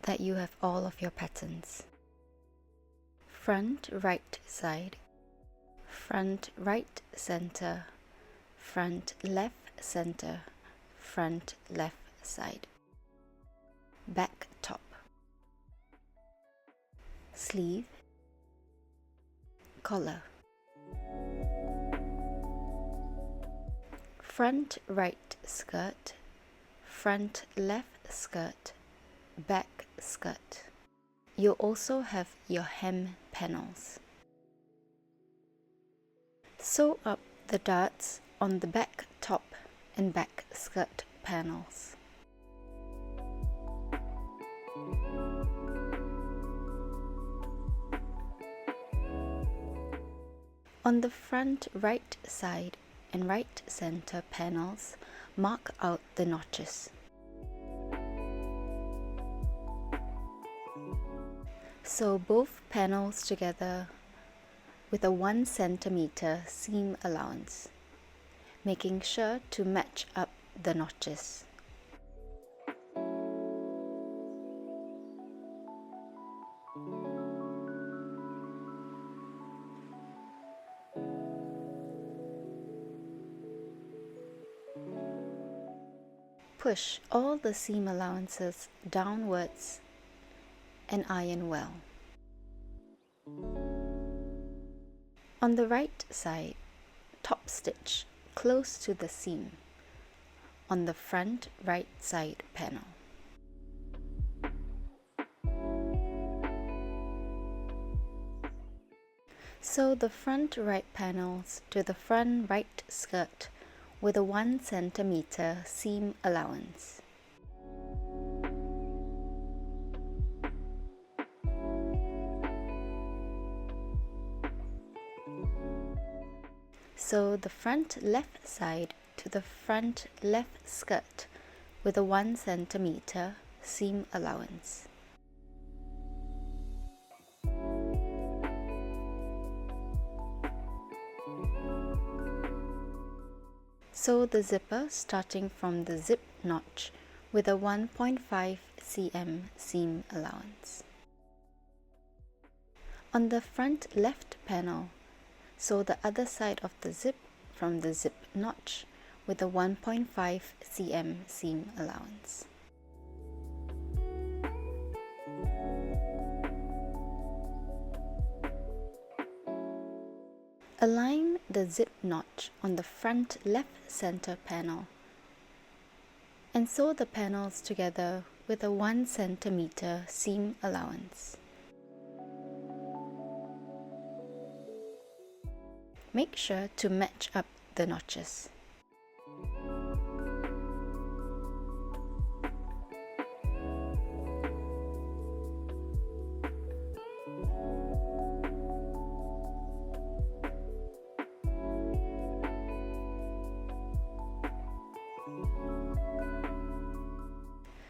that you have all of your patterns. Front right side, front right center, front left center, front left side, back top, sleeve, collar, front right skirt, front left skirt, back skirt. You'll also have your hem panels. Sew up the darts on the back top and back skirt panels. On the front right side and right center panels, mark out the notches. Sew both panels together with a 1 cm seam allowance, making sure to match up the notches. Push all the seam allowances downwards and iron well. On the right side, top stitch close to the seam on the front right side panel. Sew the front right panels to the front right skirt with a 1 cm seam allowance. Sew the front left side to the front left skirt with a 1 cm seam allowance. Sew the zipper starting from the zip notch with a 1.5 cm seam allowance. On the front left panel, sew the other side of the zip from the zip notch with a 1.5 cm seam allowance. Align the zip notch on the front left center panel and sew the panels together with a 1 cm seam allowance. Make sure to match up the notches.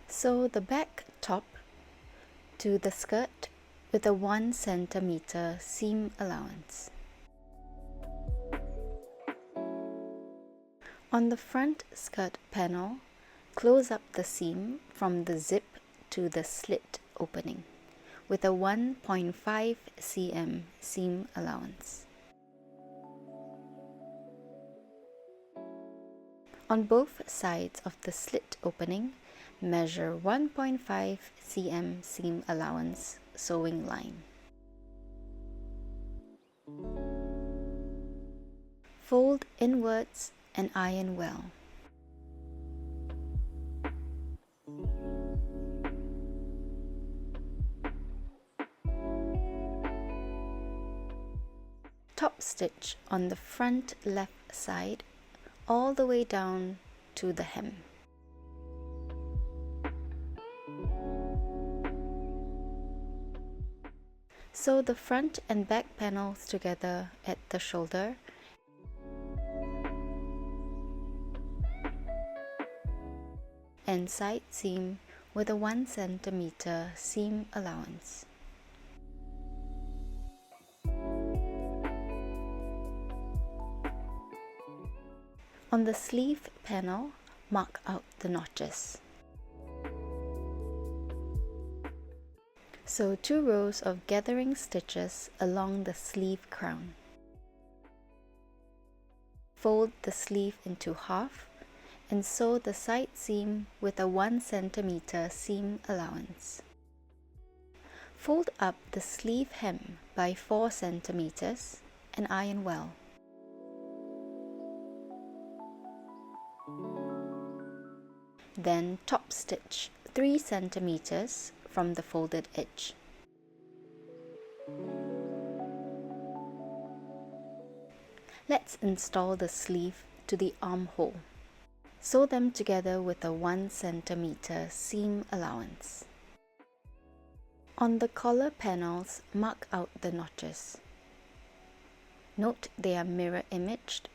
Sew the back top to the skirt with a 1 cm seam allowance. On the front skirt panel, close up the seam from the zip to the slit opening with a 1.5 cm seam allowance. On both sides of the slit opening, measure 1.5 cm seam allowance sewing line. Fold inwards and iron well. Top stitch on the front left side all the way down to the hem. Sew the front and back panels together at the shoulder and side seam with a 1 cm seam allowance. On the sleeve panel, mark out the notches. Sew 2 rows of gathering stitches along the sleeve crown. Fold the sleeve into half and sew the side seam with a 1 cm seam allowance. Fold up the sleeve hem by 4 cm and iron well. Then top stitch 3 cm from the folded edge. Let's install the sleeve to the armhole. Sew them together with a 1 cm seam allowance. On the collar panels, mark out the notches. Note they are mirror imaged,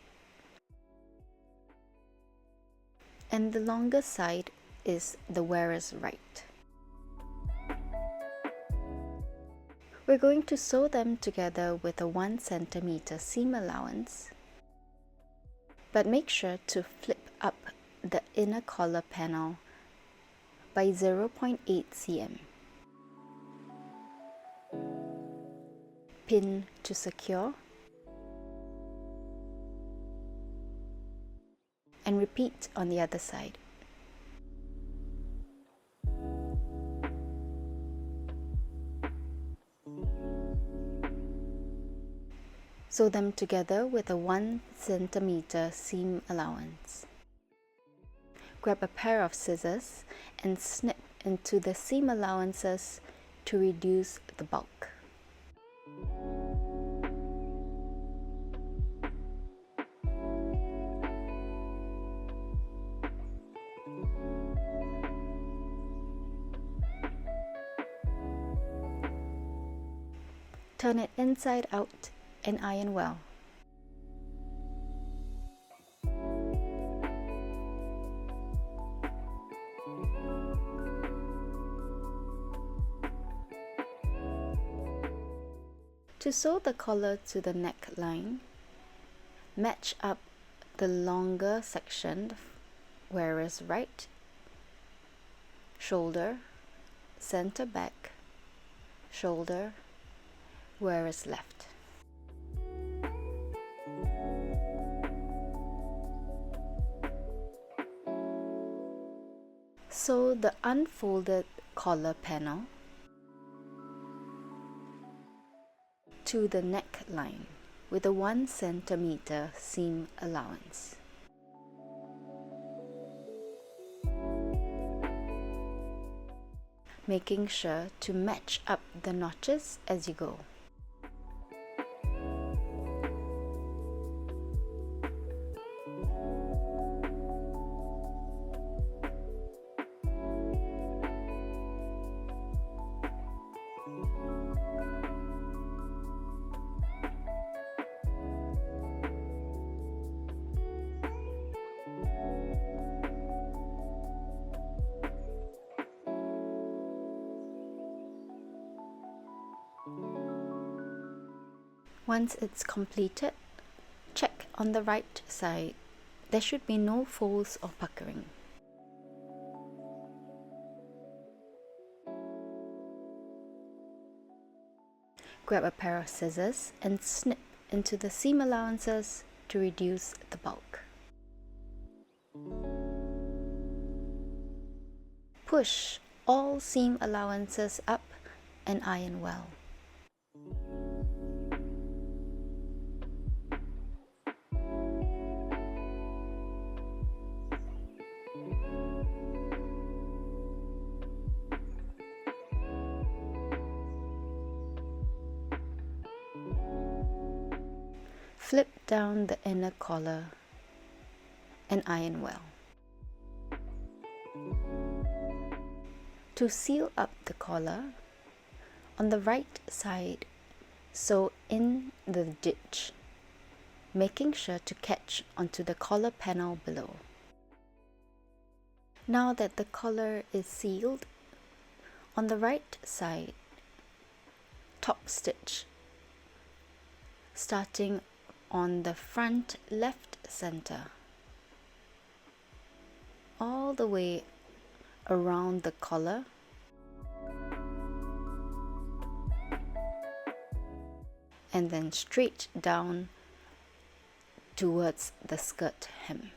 and the longer side is the wearer's right. We're going to sew them together with a 1 cm seam allowance, but make sure to flip up the inner collar panel by 0.8 cm. Pin to secure, and repeat on the other side. Sew them together with a 1 cm seam allowance. Grab a pair of scissors and snip into the seam allowances to reduce the bulk. Turn it inside out and iron well. To sew the collar to the neckline, match up the longer section, wearer's right, shoulder, center back, shoulder, wearer's left. Sew the unfolded collar panel to the neckline with a 1 cm seam allowance. Making sure to match up the notches as you go. Once it's completed, check on the right side. There should be no folds or puckering. Grab a pair of scissors and snip into the seam allowances to reduce the bulk. Push all seam allowances up and iron well. Flip down the inner collar and iron well. To seal up the collar, on the right side, sew in the ditch, making sure to catch onto the collar panel below. Now that the collar is sealed, on the right side, top stitch, starting on the front left center, all the way around the collar, and then straight down towards the skirt hem.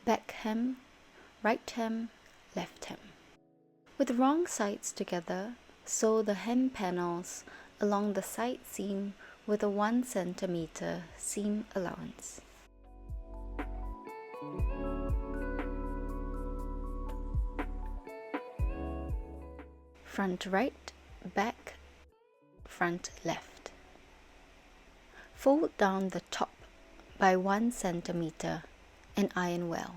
Back hem, right hem, left hem. With wrong sides together, sew the hem panels along the side seam with a 1 cm seam allowance. Front right, back, front left. Fold down the top by 1 cm and iron well.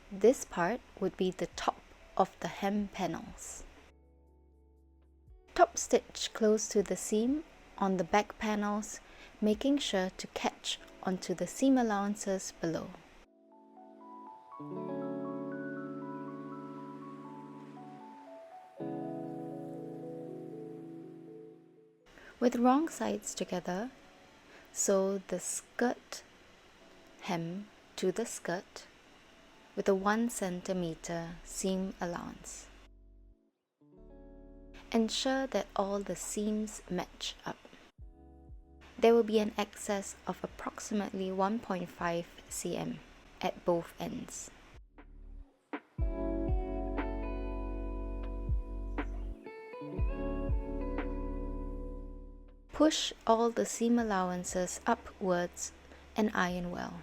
This part would be the top of the hem panels. Top stitch close to the seam on the back panels, making sure to catch onto the seam allowances below. With wrong sides together, sew the skirt hem to the skirt with a 1 cm seam allowance. Ensure that all the seams match up. There will be an excess of approximately 1.5 cm at both ends. Push all the seam allowances upwards and iron well.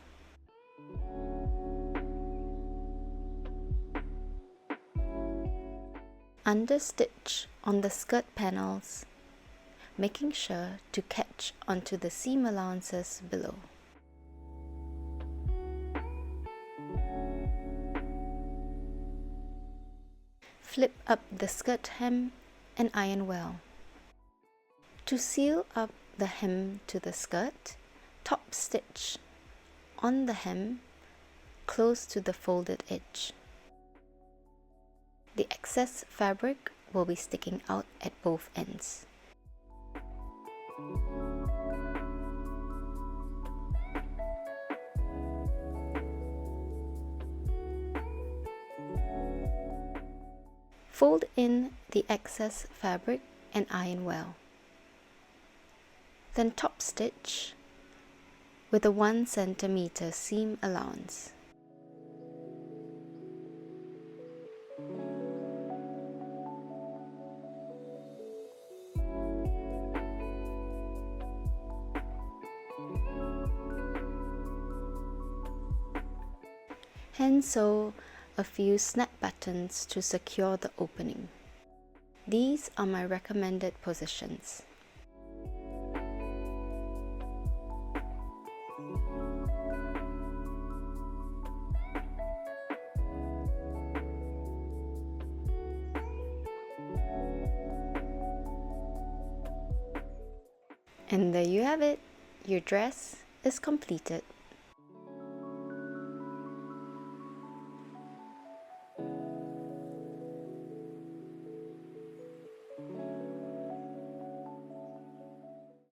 Understitch on the skirt panels, making sure to catch onto the seam allowances below. Flip up the skirt hem and iron well. To seal up the hem to the skirt, top stitch on the hem close to the folded edge. The excess fabric will be sticking out at both ends. Fold in the excess fabric and iron well. Then top stitch with a 1 cm seam allowance. Hand sew a few snap buttons to secure the opening. These are my recommended positions. And there you have it, your dress is completed.